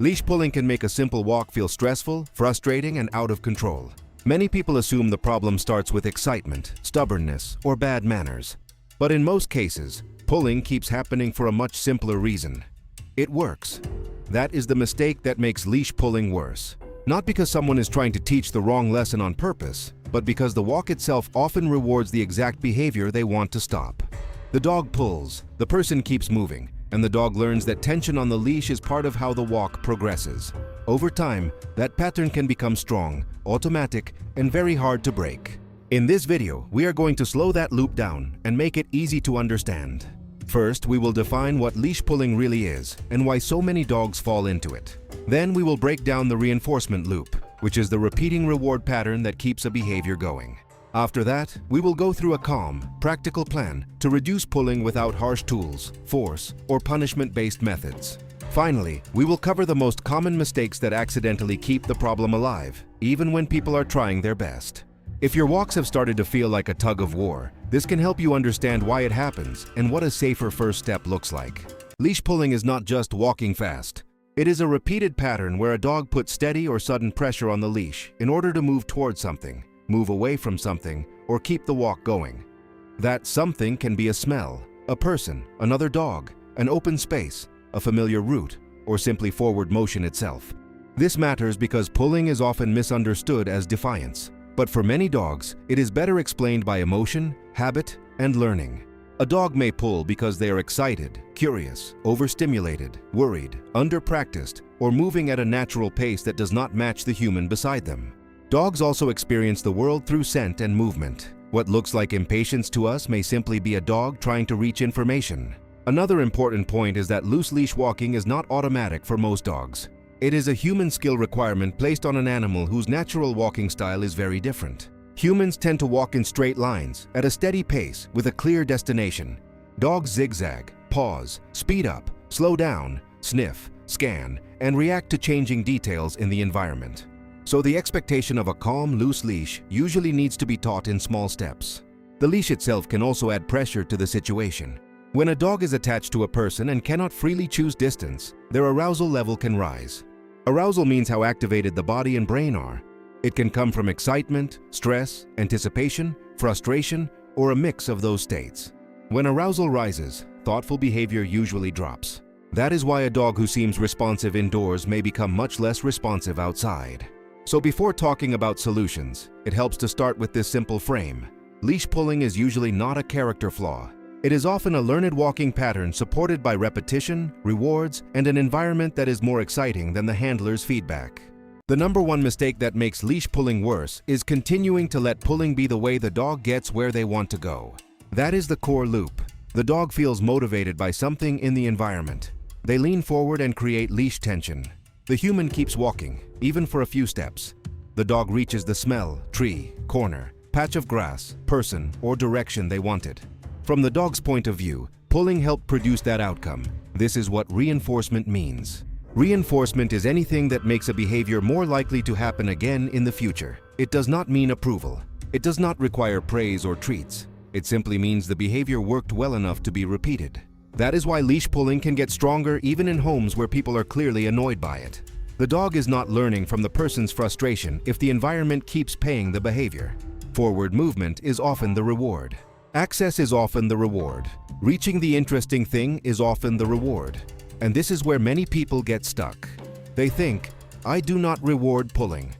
Leash pulling can make a simple walk feel stressful, frustrating, and out of control. Many people assume the problem starts with excitement, stubbornness, or bad manners. But in most cases, pulling keeps happening for a much simpler reason. It works. That is the mistake that makes leash pulling worse. Not because someone is trying to teach the wrong lesson on purpose, but because the walk itself often rewards the exact behavior they want to stop. The dog pulls, the person keeps moving, and the dog learns that tension on the leash is part of how the walk progresses. Over time, that pattern can become strong, automatic, and very hard to break. In this video, we are going to slow that loop down and make it easy to understand. First, we will define what leash pulling really is and why so many dogs fall into it. Then we will break down the reinforcement loop, which is the repeating reward pattern that keeps a behavior going. After that, we will go through a calm, practical plan to reduce pulling without harsh tools, force, or punishment-based methods. Finally, we will cover the most common mistakes that accidentally keep the problem alive, even when people are trying their best. If your walks have started to feel like a tug of war, this can help you understand why it happens and what a safer first step looks like. Leash pulling is not just walking fast. It is a repeated pattern where a dog puts steady or sudden pressure on the leash in order to move towards something, move away from something, or keep the walk going. That something can be a smell, a person, another dog, an open space, a familiar route, or simply forward motion itself. This matters because pulling is often misunderstood as defiance. But for many dogs, it is better explained by emotion, habit, and learning. A dog may pull because they are excited, curious, overstimulated, worried, under-practiced, or moving at a natural pace that does not match the human beside them. Dogs also experience the world through scent and movement. What looks like impatience to us may simply be a dog trying to reach information. Another important point is that loose leash walking is not automatic for most dogs. It is a human skill requirement placed on an animal whose natural walking style is very different. Humans tend to walk in straight lines, at a steady pace, with a clear destination. Dogs zigzag, pause, speed up, slow down, sniff, scan, and react to changing details in the environment. So the expectation of a calm, loose leash usually needs to be taught in small steps. The leash itself can also add pressure to the situation. When a dog is attached to a person and cannot freely choose distance, their arousal level can rise. Arousal means how activated the body and brain are. It can come from excitement, stress, anticipation, frustration, or a mix of those states. When arousal rises, thoughtful behavior usually drops. That is why a dog who seems responsive indoors may become much less responsive outside. So before talking about solutions, it helps to start with this simple frame. Leash pulling is usually not a character flaw. It is often a learned walking pattern supported by repetition, rewards, and an environment that is more exciting than the handler's feedback. The number one mistake that makes leash pulling worse is continuing to let pulling be the way the dog gets where they want to go. That is the core loop. The dog feels motivated by something in the environment. They lean forward and create leash tension. The human keeps walking, even for a few steps. The dog reaches the smell, tree, corner, patch of grass, person, or direction they wanted. From the dog's point of view, pulling helped produce that outcome. This is what reinforcement means. Reinforcement is anything that makes a behavior more likely to happen again in the future. It does not mean approval. It does not require praise or treats. It simply means the behavior worked well enough to be repeated. That is why leash pulling can get stronger even in homes where people are clearly annoyed by it. The dog is not learning from the person's frustration if the environment keeps paying the behavior. Forward movement is often the reward. Access is often the reward. Reaching the interesting thing is often the reward. And this is where many people get stuck. They think, I do not reward pulling.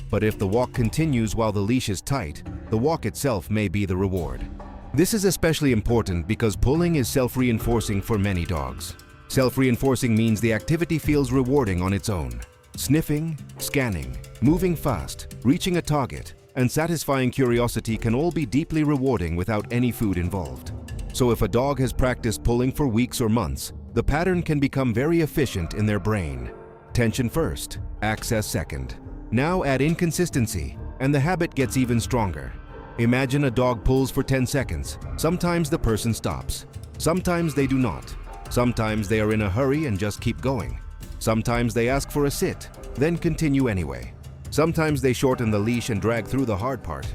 But if the walk continues while the leash is tight, the walk itself may be the reward. This is especially important because pulling is self-reinforcing for many dogs. Self-reinforcing means the activity feels rewarding on its own. Sniffing, scanning, moving fast, reaching a target, and satisfying curiosity can all be deeply rewarding without any food involved. So if a dog has practiced pulling for weeks or months, the pattern can become very efficient in their brain. Tension first, access second. Now add inconsistency, and the habit gets even stronger. Imagine a dog pulls for 10 seconds. Sometimes the person stops. Sometimes they do not. Sometimes they are in a hurry and just keep going. Sometimes they ask for a sit, then continue anyway. Sometimes they shorten the leash and drag through the hard part.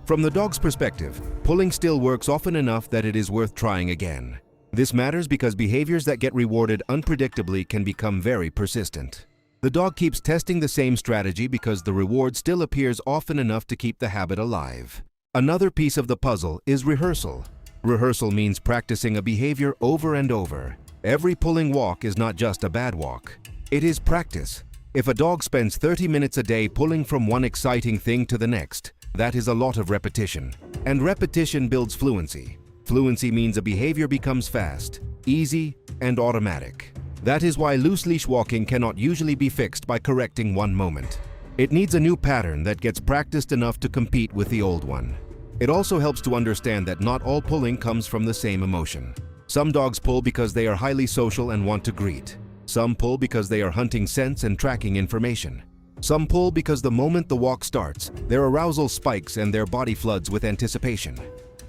From the dog's perspective, pulling still works often enough that it is worth trying again. This matters because behaviors that get rewarded unpredictably can become very persistent. The dog keeps testing the same strategy because the reward still appears often enough to keep the habit alive. Another piece of the puzzle is rehearsal. Rehearsal means practicing a behavior over and over. Every pulling walk is not just a bad walk. It is practice. If a dog spends 30 minutes a day pulling from one exciting thing to the next, that is a lot of repetition. And repetition builds fluency. Fluency means a behavior becomes fast, easy, and automatic. That is why loose leash walking cannot usually be fixed by correcting one moment. It needs a new pattern that gets practiced enough to compete with the old one. It also helps to understand that not all pulling comes from the same emotion. Some dogs pull because they are highly social and want to greet. Some pull because they are hunting scents and tracking information. Some pull because the moment the walk starts, their arousal spikes and their body floods with anticipation.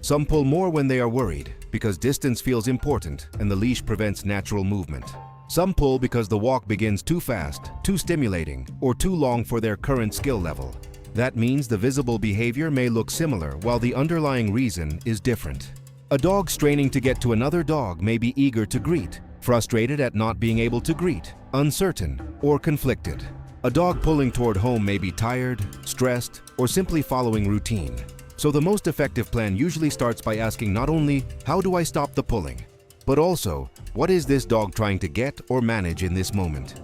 Some pull more when they are worried, because distance feels important and the leash prevents natural movement. Some pull because the walk begins too fast, too stimulating, or too long for their current skill level. That means the visible behavior may look similar while the underlying reason is different. A dog straining to get to another dog may be eager to greet, frustrated at not being able to greet, uncertain, or conflicted. A dog pulling toward home may be tired, stressed, or simply following routine. So the most effective plan usually starts by asking not only, how do I stop the pulling, but also, what is this dog trying to get or manage in this moment?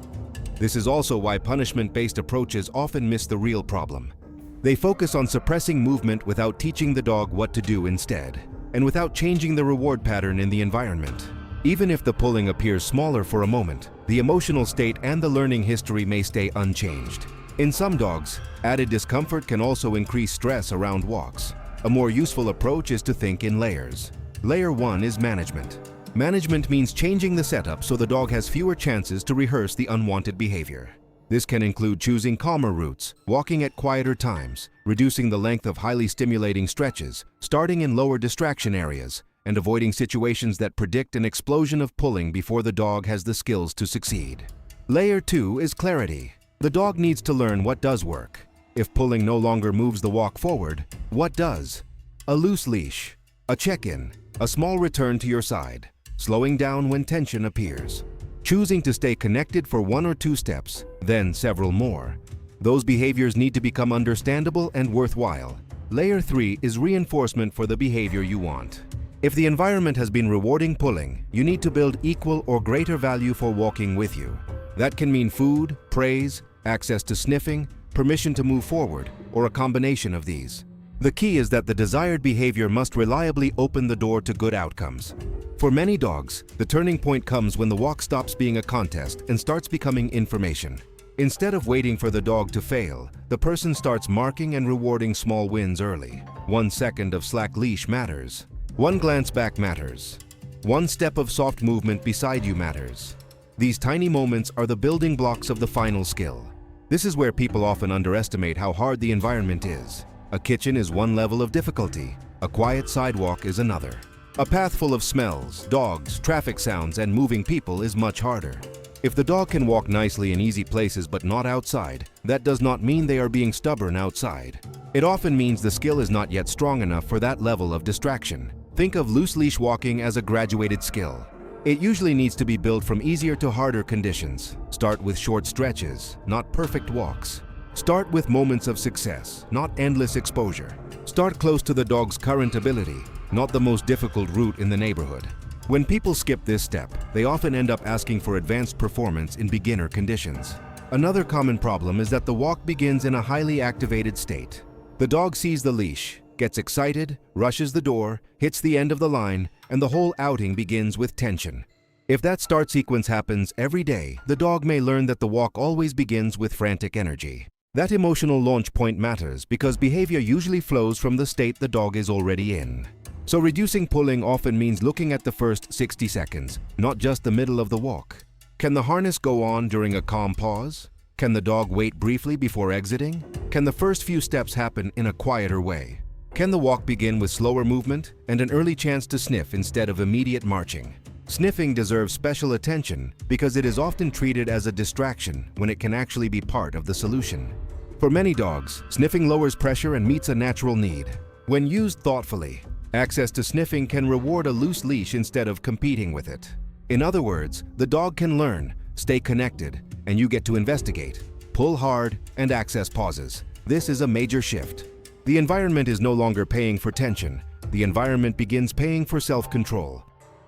This is also why punishment-based approaches often miss the real problem. They focus on suppressing movement without teaching the dog what to do instead, and without changing the reward pattern in the environment. Even if the pulling appears smaller for a moment, the emotional state and the learning history may stay unchanged. In some dogs, added discomfort can also increase stress around walks. A more useful approach is to think in layers. Layer 1 is management. Management means changing the setup so the dog has fewer chances to rehearse the unwanted behavior. This can include choosing calmer routes, walking at quieter times, reducing the length of highly stimulating stretches, starting in lower distraction areas, and avoiding situations that predict an explosion of pulling before the dog has the skills to succeed. Layer 2 is clarity. The dog needs to learn what does work. If pulling no longer moves the walk forward, what does? A loose leash, a check-in, a small return to your side, slowing down when tension appears, choosing to stay connected for 1 or 2 steps, then several more. Those behaviors need to become understandable and worthwhile. Layer 3 is reinforcement for the behavior you want. If the environment has been rewarding pulling, you need to build equal or greater value for walking with you. That can mean food, praise, access to sniffing, permission to move forward, or a combination of these. The key is that the desired behavior must reliably open the door to good outcomes. For many dogs, the turning point comes when the walk stops being a contest and starts becoming information. Instead of waiting for the dog to fail, the person starts marking and rewarding small wins early. 1 second of slack leash matters. 1 glance back matters. 1 step of soft movement beside you matters. These tiny moments are the building blocks of the final skill. This is where people often underestimate how hard the environment is. A kitchen is one level of difficulty. A quiet sidewalk is another. A path full of smells, dogs, traffic sounds, and moving people is much harder. If the dog can walk nicely in easy places but not outside, that does not mean they are being stubborn outside. It often means the skill is not yet strong enough for that level of distraction. Think of loose leash walking as a graduated skill. It usually needs to be built from easier to harder conditions. Start with short stretches, not perfect walks. Start with moments of success, not endless exposure. Start close to the dog's current ability, not the most difficult route in the neighborhood. When people skip this step, they often end up asking for advanced performance in beginner conditions. Another common problem is that the walk begins in a highly activated state. The dog sees the leash, gets excited, rushes the door, hits the end of the line, and the whole outing begins with tension. If that start sequence happens every day, the dog may learn that the walk always begins with frantic energy. That emotional launch point matters because behavior usually flows from the state the dog is already in. So reducing pulling often means looking at the first 60 seconds, not just the middle of the walk. Can the harness go on during a calm pause? Can the dog wait briefly before exiting? Can the first few steps happen in a quieter way? Can the walk begin with slower movement and an early chance to sniff instead of immediate marching? Sniffing deserves special attention because it is often treated as a distraction when it can actually be part of the solution. For many dogs, sniffing lowers pressure and meets a natural need. When used thoughtfully, access to sniffing can reward a loose leash instead of competing with it. In other words, the dog can learn, stay connected, and you get to investigate, pull hard, and access pauses. This is a major shift. The environment is no longer paying for tension. The environment begins paying for self-control.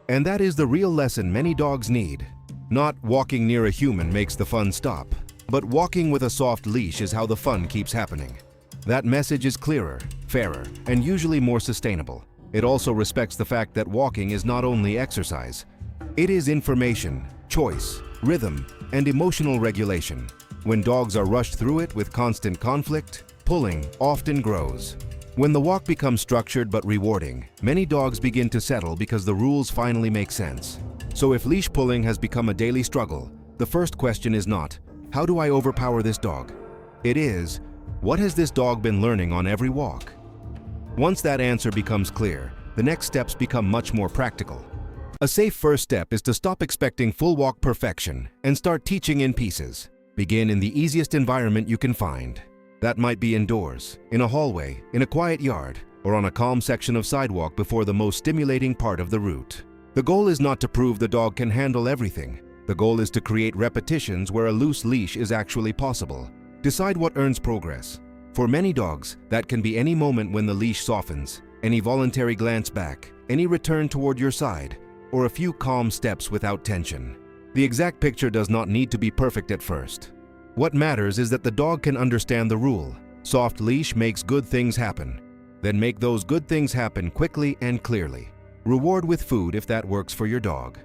And that is the real lesson many dogs need. Not walking near a human makes the fun stop, but walking with a soft leash is how the fun keeps happening. That message is clearer, fairer, and usually more sustainable. It also respects the fact that walking is not only exercise. It is information, choice, rhythm, and emotional regulation. When dogs are rushed through it with constant conflict, pulling often grows. When the walk becomes structured but rewarding, many dogs begin to settle because the rules finally make sense. So if leash pulling has become a daily struggle, the first question is not, how do I overpower this dog? It is, what has this dog been learning on every walk? Once that answer becomes clear, the next steps become much more practical. A safe first step is to stop expecting full walk perfection and start teaching in pieces. Begin in the easiest environment you can find. That might be indoors, in a hallway, in a quiet yard, or on a calm section of sidewalk before the most stimulating part of the route. The goal is not to prove the dog can handle everything. The goal is to create repetitions where a loose leash is actually possible. Decide what earns progress. For many dogs, that can be any moment when the leash softens, any voluntary glance back, any return toward your side, or a few calm steps without tension. The exact picture does not need to be perfect at first. What matters is that the dog can understand the rule. Soft leash makes good things happen. Then make those good things happen quickly and clearly. Reward with food if that works for your dog.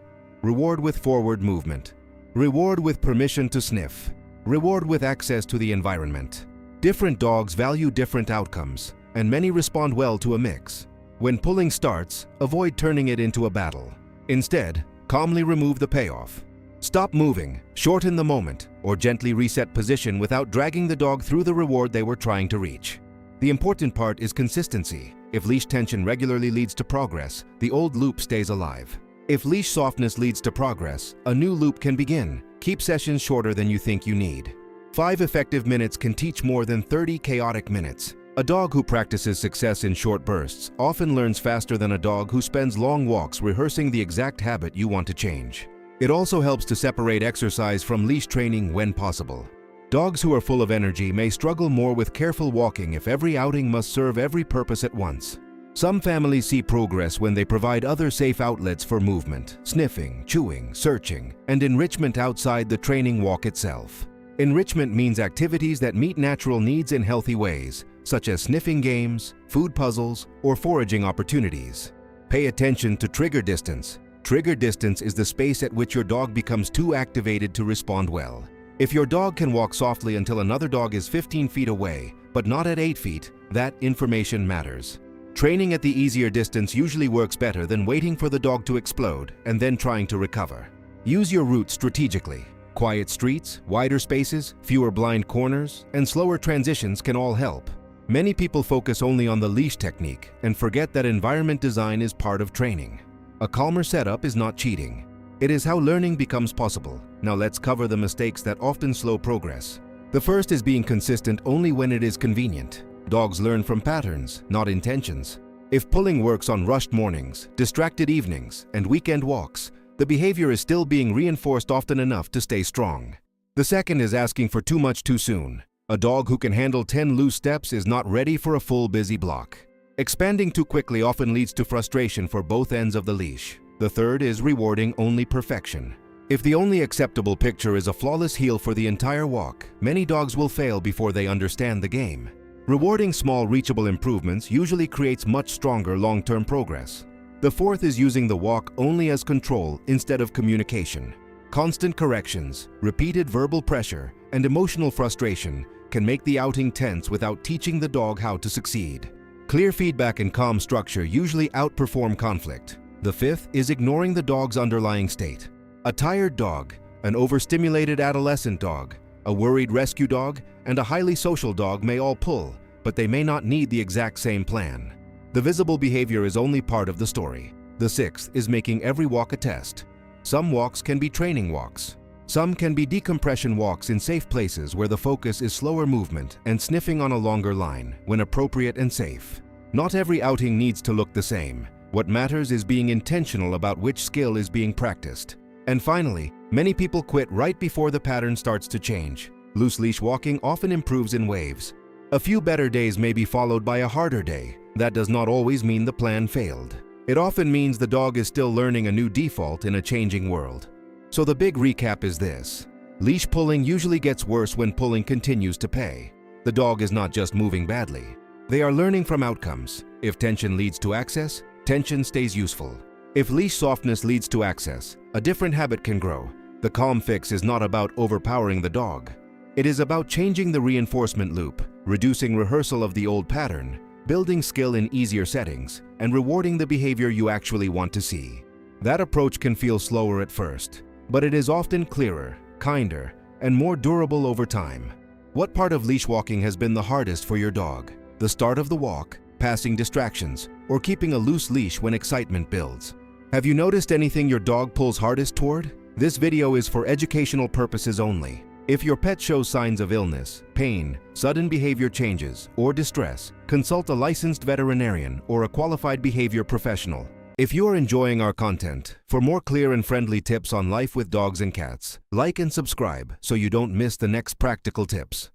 Reward with forward movement. Reward with permission to sniff. Reward with access to the environment. Different dogs value different outcomes, and many respond well to a mix. When pulling starts, avoid turning it into a battle. Instead, calmly remove the payoff. Stop moving, shorten the moment, or gently reset position without dragging the dog through the reward they were trying to reach. The important part is consistency. If leash tension regularly leads to progress, the old loop stays alive. If leash softness leads to progress, a new loop can begin. Keep sessions shorter than you think you need. 5 effective minutes can teach more than 30 chaotic minutes. A dog who practices success in short bursts often learns faster than a dog who spends long walks rehearsing the exact habit you want to change. It also helps to separate exercise from leash training when possible. Dogs who are full of energy may struggle more with careful walking if every outing must serve every purpose at once. Some families see progress when they provide other safe outlets for movement, sniffing, chewing, searching, and enrichment outside the training walk itself. Enrichment means activities that meet natural needs in healthy ways, such as sniffing games, food puzzles, or foraging opportunities. Pay attention to trigger distance. Trigger distance is the space at which your dog becomes too activated to respond well. If your dog can walk softly until another dog is 15 feet away, but not at 8 feet, that information matters. Training at the easier distance usually works better than waiting for the dog to explode and then trying to recover. Use your route strategically. Quiet streets, wider spaces, fewer blind corners, and slower transitions can all help. Many people focus only on the leash technique and forget that environment design is part of training. A calmer setup is not cheating. It is how learning becomes possible. Now let's cover the mistakes that often slow progress. The first is being consistent only when it is convenient. Dogs learn from patterns, not intentions. If pulling works on rushed mornings, distracted evenings, and weekend walks, the behavior is still being reinforced often enough to stay strong. The second is asking for too much too soon. A dog who can handle 10 loose steps is not ready for a full busy block. Expanding too quickly often leads to frustration for both ends of the leash. The third is rewarding only perfection. If the only acceptable picture is a flawless heel for the entire walk, many dogs will fail before they understand the game. Rewarding small reachable improvements usually creates much stronger long-term progress. The fourth is using the walk only as control instead of communication. Constant corrections, repeated verbal pressure, and emotional frustration can make the outing tense without teaching the dog how to succeed. Clear feedback and calm structure usually outperform conflict. The fifth is ignoring the dog's underlying state. A tired dog, an overstimulated adolescent dog, a worried rescue dog, and a highly social dog may all pull, but they may not need the exact same plan. The visible behavior is only part of the story. The sixth is making every walk a test. Some walks can be training walks. Some can be decompression walks in safe places where the focus is slower movement and sniffing on a longer line when appropriate and safe. Not every outing needs to look the same. What matters is being intentional about which skill is being practiced. And finally, Many people quit right before the pattern starts to change. Loose leash walking often improves in waves. A few better days may be followed by a harder day. That does not always mean the plan failed. It often means the dog is still learning a new default in a changing world. So the big recap is this. Leash pulling usually gets worse when pulling continues to pay. The dog is not just moving badly. They are learning from outcomes. If tension leads to access, tension stays useful. If leash softness leads to access, a different habit can grow. The calm fix is not about overpowering the dog. It is about changing the reinforcement loop, reducing rehearsal of the old pattern, building skill in easier settings, and rewarding the behavior you actually want to see. That approach can feel slower at first, but it is often clearer, kinder, and more durable over time. What part of leash walking has been the hardest for your dog? The start of the walk, passing distractions, or keeping a loose leash when excitement builds? Have you noticed anything your dog pulls hardest toward? This video is for educational purposes only. If your pet shows signs of illness, pain, sudden behavior changes, or distress, consult a licensed veterinarian or a qualified behavior professional. If you are enjoying our content, for more clear and friendly tips on life with dogs and cats, like and subscribe so you don't miss the next practical tips.